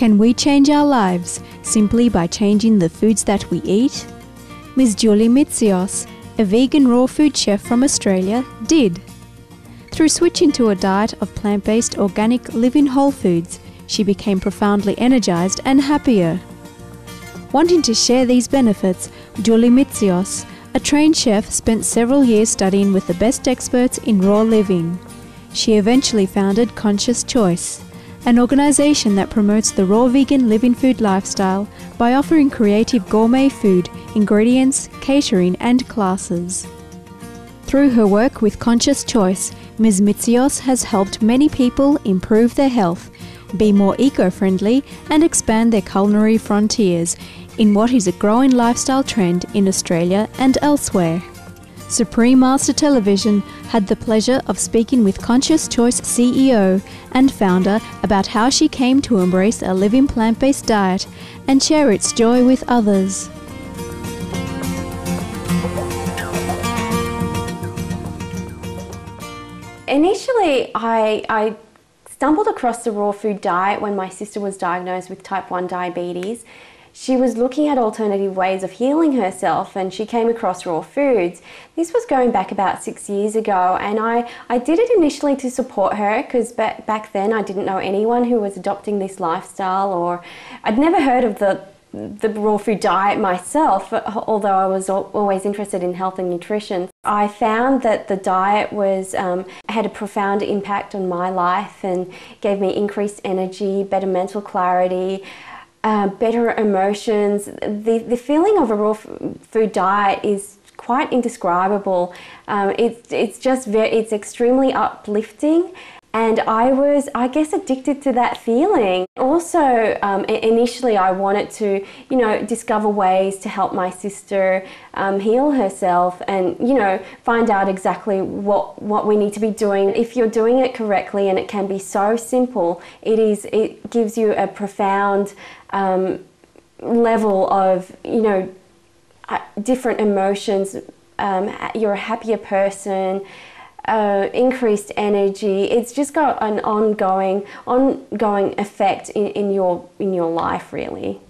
Can we change our lives simply by changing the foods that we eat? Ms.茱麗米西歐, a vegan raw food chef from Australia, did. Through switching to a diet of plant-based organic living whole foods, she became profoundly energized and happier. Wanting to share these benefits,茱麗米西歐, a trained chef, spent several years studying with the best experts in raw living. She eventually founded Conscious Choice, an organization that promotes the raw vegan living food lifestyle by offering creative gourmet food, ingredients, catering and classes. Through her work with Conscious Choice, Ms.米西歐has helped many people improve their health, be more eco-friendly and expand their culinary frontiers in what is a growing lifestyle trend in Australia and elsewhere. Supreme Master Television had the pleasure of speaking with Conscious Choice CEO and founder about how she came to embrace a living plant-based diet and share its joy with others. Initially, I stumbled across the raw food diet when my sister was diagnosed with type 1 diabetes. She was looking at alternative ways of healing herself and she came across raw foods. This was going back about 6 years ago, and I did it initially to support her because back then I didn't know anyone who was adopting this lifestyle, or I'd never heard of the raw food diet myself, although I was always interested in health and nutrition. I found that the diet had a profound impact on my life and gave me increased energy, better mental clarity, better emotions. The feeling of a raw food diet is quite indescribable. It's extremely uplifting, and I was, I guess, addicted to that feeling. Also, initially I wanted to, discover ways to help my sister heal herself and, find out exactly what we need to be doing. If you're doing it correctly, and it can be so simple, it gives you a profound level of, different emotions. You're a happier person, increased energy. It's just got an ongoing effect in your life, really.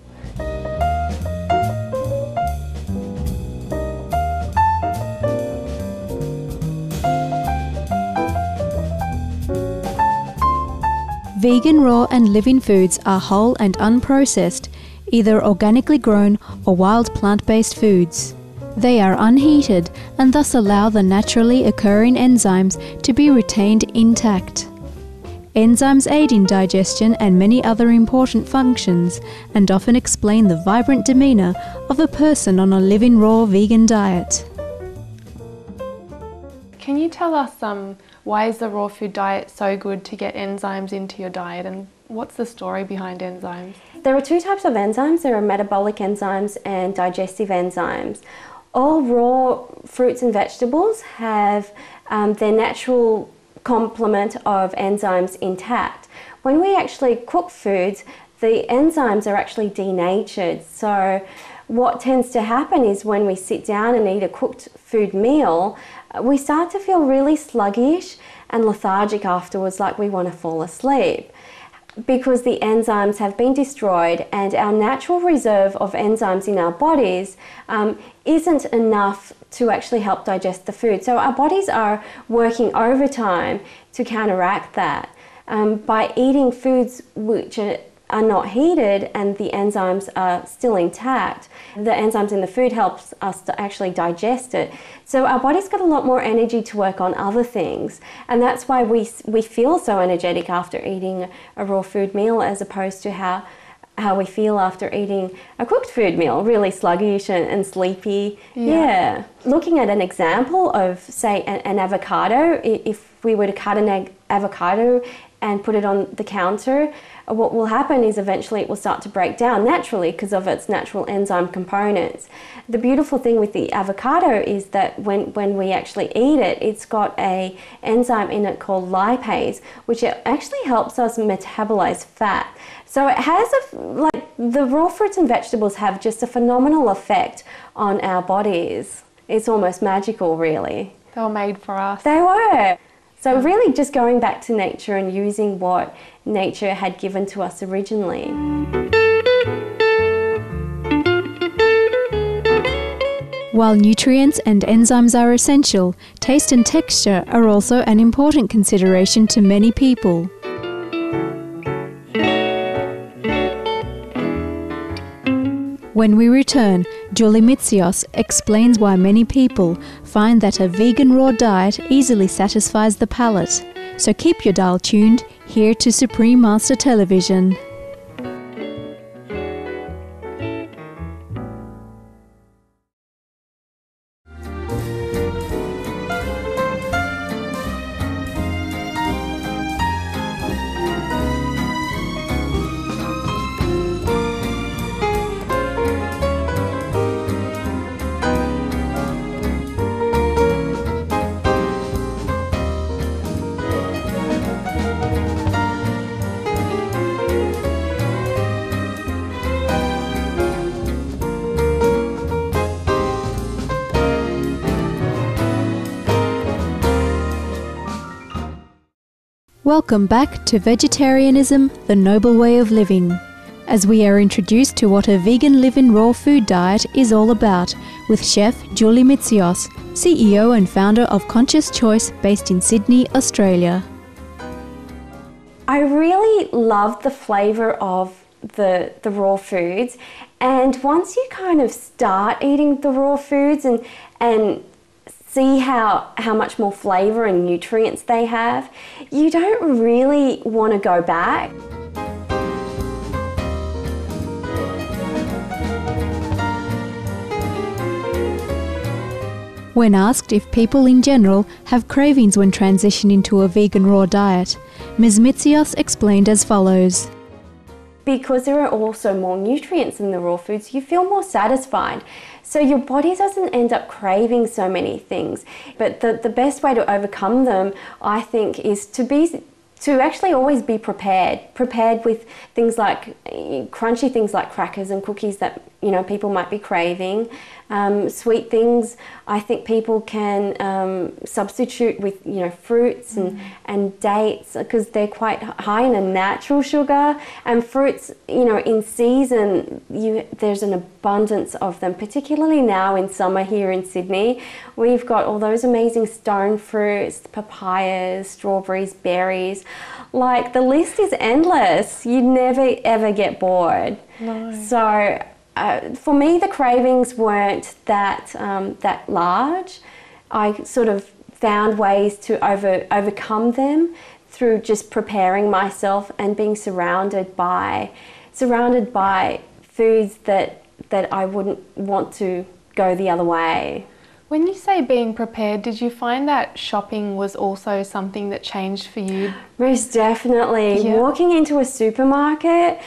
Vegan, raw and living foods are whole and unprocessed, either organically grown or wild plant-based foods. They are unheated and thus allow the naturally occurring enzymes to be retained intact. Enzymes aid in digestion and many other important functions, and often explain the vibrant demeanour of a person on a living raw vegan diet. Can you tell us why is the raw food diet so good to get enzymes into your diet, and what's the story behind enzymes? There are two types of enzymes. There are metabolic enzymes and digestive enzymes. All raw fruits and vegetables have their natural complement of enzymes intact. When we actually cook foods, the enzymes are actually denatured. So what tends to happen is when we sit down and eat a cooked food meal, we start to feel really sluggish and lethargic afterwards, like we want to fall asleep, because the enzymes have been destroyed, and our natural reserve of enzymes in our bodies isn't enough to actually help digest the food. So our bodies are working overtime to counteract that by eating foods which are not heated and the enzymes are still intact. The enzymes in the food helps us to actually digest it. So our body's got a lot more energy to work on other things, and that's why we feel so energetic after eating a raw food meal, as opposed to how we feel after eating a cooked food meal, really sluggish and sleepy. Yeah. Looking at an example of, say, an avocado, if we were to cut an avocado and put it on the counter, what will happen is eventually it will start to break down naturally because of its natural enzyme components. The beautiful thing with the avocado is that when we actually eat it, it's got an enzyme in it called lipase, which actually helps us metabolize fat. So it has the raw fruits and vegetables have just a phenomenal effect on our bodies. It's almost magical, really. They were made for us. They were. So really just going back to nature and using what nature had given to us originally. While nutrients and enzymes are essential, taste and texture are also an important consideration to many people. When we return, Juli Mitsios explains why many people find that a vegan raw diet easily satisfies the palate. So keep your dial tuned here to Supreme Master Television. Welcome back to Vegetarianism, the Noble Way of Living, as we are introduced to what a vegan live-in raw food diet is all about with Chef Juli Mitsios, CEO and founder of Conscious Choice based in Sydney, Australia. I really love the flavour of the raw foods, and once you kind of start eating the raw foods and see how much more flavour and nutrients they have, you don't really want to go back. When asked if people in general have cravings when transitioning to a vegan raw diet, Ms. Mitsios explained as follows. Because there are also more nutrients in the raw foods, you feel more satisfied. So your body doesn't end up craving so many things. But the best way to overcome them, I think, is to actually always be prepared with things like crunchy things like crackers and cookies that people might be craving. Sweet things, I think people can substitute with fruits and dates, because they're quite high in a natural sugar, and fruits in season there's an abundance of them, particularly now in summer here in Sydney. We've got all those amazing stone fruits, papayas, strawberries, berries. Like, the list is endless. You never ever get bored. No. So for me, the cravings weren't that large. I sort of found ways to overcome them through just preparing myself and being surrounded by foods that I wouldn't want to go the other way. When you say being prepared, did you find that shopping was also something that changed for you? Most definitely. Yeah. Walking into a supermarket,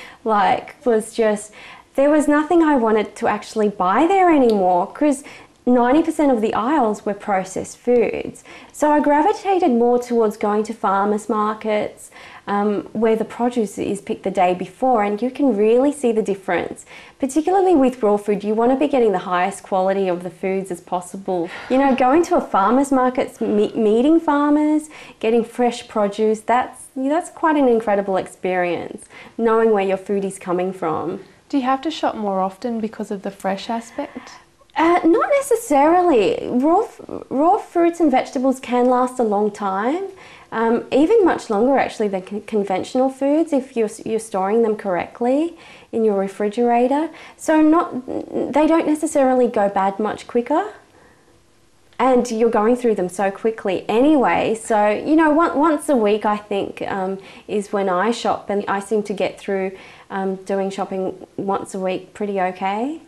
there was nothing I wanted to actually buy there anymore, because 90% of the aisles were processed foods. So I gravitated more towards going to farmers markets where the produce is picked the day before, and you can really see the difference. Particularly with raw food, you want to be getting the highest quality of the foods as possible. Going to a farmers market, meeting farmers, getting fresh produce, that's quite an incredible experience, knowing where your food is coming from. Do you have to shop more often because of the fresh aspect? Not necessarily. Raw fruits and vegetables can last a long time, even much longer actually than conventional foods if you're storing them correctly in your refrigerator. So they don't necessarily go bad much quicker, and you're going through them so quickly anyway. So once a week I think is when I shop, and I seem to get through doing shopping once a week pretty okay.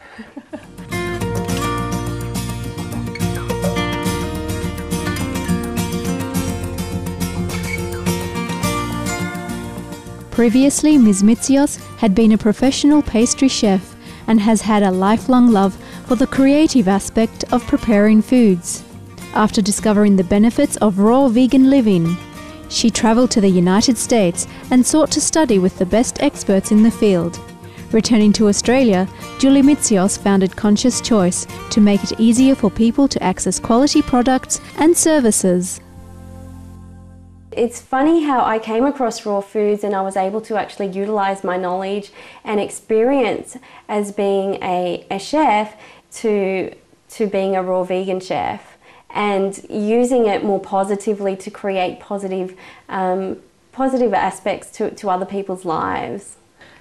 Previously, Ms. Mitsios had been a professional pastry chef and has had a lifelong love for the creative aspect of preparing foods. After discovering the benefits of raw vegan living, she travelled to the United States and sought to study with the best experts in the field. Returning to Australia, Juli Mitsios founded Conscious Choice to make it easier for people to access quality products and services. It's funny how I came across raw foods and I was able to actually utilise my knowledge and experience as being a chef to being a raw vegan chef, and using it more positively to create positive aspects to other people's lives.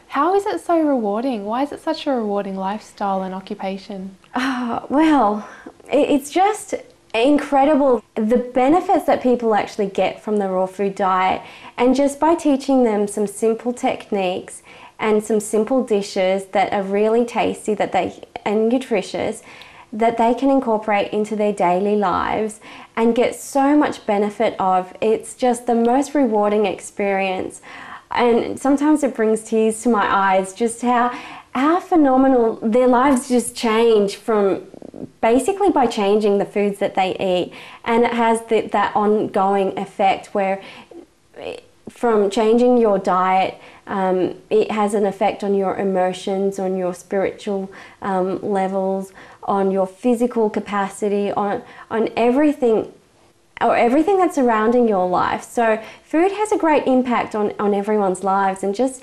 How is it so rewarding? Why is it such a rewarding lifestyle and occupation? Well, it's just incredible the benefits that people actually get from the raw food diet, and just by teaching them some simple techniques and some simple dishes that are really tasty and nutritious that they can incorporate into their daily lives and get so much benefit of. It's just the most rewarding experience, and sometimes it brings tears to my eyes just how phenomenal their lives just change from basically by changing the foods that they eat. And it has that ongoing effect where from changing your diet, it has an effect on your emotions, on your spiritual levels, on your physical capacity, on everything, or everything that's surrounding your life. So food has a great impact on everyone's lives, and just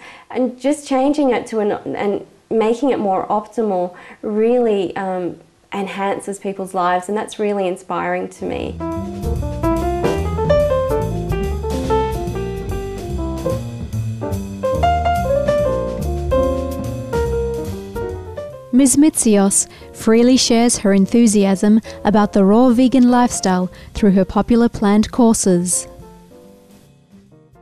changing it and making it more optimal really enhances people's lives, and that's really inspiring to me. Ms. Mitsios freely shares her enthusiasm about the raw vegan lifestyle through her popular planned courses.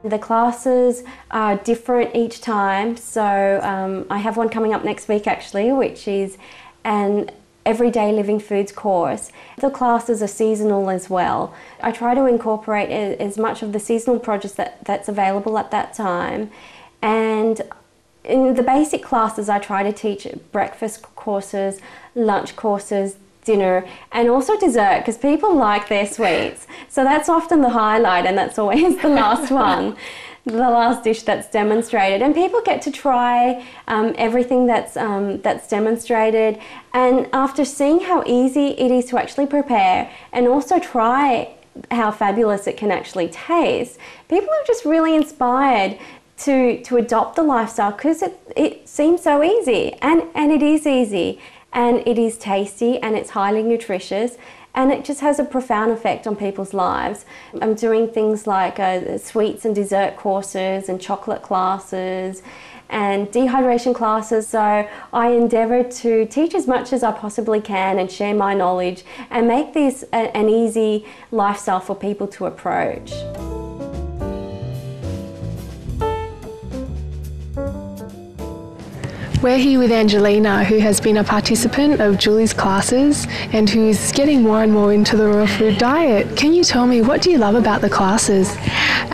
The classes are different each time, so I have one coming up next week actually, which is an everyday living foods course. The classes are seasonal as well. I try to incorporate as much of the seasonal produce that's available at that time, and in the basic classes I try to teach breakfast courses, lunch courses, dinner, and also dessert, because people like their sweets. So that's often the highlight, and that's always the last one, the last dish that's demonstrated. And people get to try everything that's demonstrated, and after seeing how easy it is to actually prepare and also try how fabulous it can actually taste, people are just really inspired to adopt the lifestyle, because it seems so easy, and it is easy, and it is tasty, and it's highly nutritious, and it just has a profound effect on people's lives. I'm doing things like sweets and dessert courses and chocolate classes and dehydration classes, so I endeavour to teach as much as I possibly can and share my knowledge and make this an easy lifestyle for people to approach. We're here with Angelina, who has been a participant of Julie's classes and who's getting more and more into the raw food diet. Can you tell me, what do you love about the classes?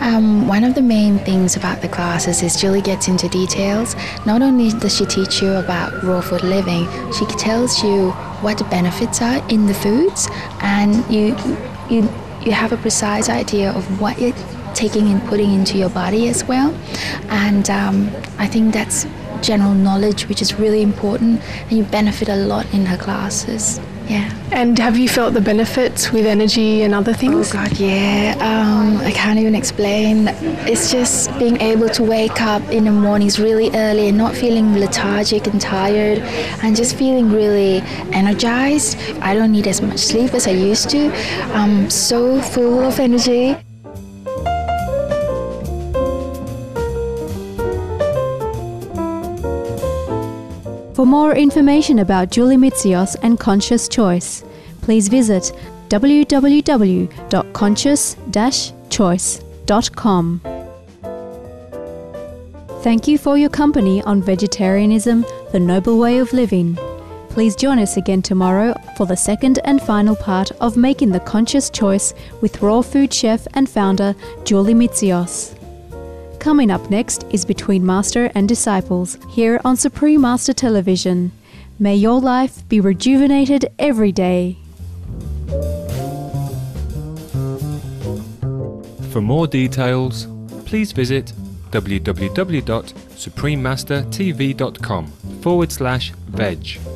One of the main things about the classes is Julie gets into details. Not only does she teach you about raw food living, she tells you what the benefits are in the foods, and you have a precise idea of what you're taking and putting into your body as well. And I think that's general knowledge, which is really important, and you benefit a lot in her classes. Yeah. And have you felt the benefits with energy and other things? Oh God, yeah. I can't even explain. It's just being able to wake up in the mornings really early and not feeling lethargic and tired, and just feeling really energized. I don't need as much sleep as I used to. I'm so full of energy. For more information about Julie Mitsios and Conscious Choice, please visit www.conscious-choice.com. Thank you for your company on Vegetarianism, the Noble Way of Living. Please join us again tomorrow for the second and final part of Making the Conscious Choice with raw food chef and founder Julie Mitsios. Coming up next is Between Master and Disciples, here on Supreme Master Television. May your life be rejuvenated every day. For more details, please visit www.suprememastertv.com/veg.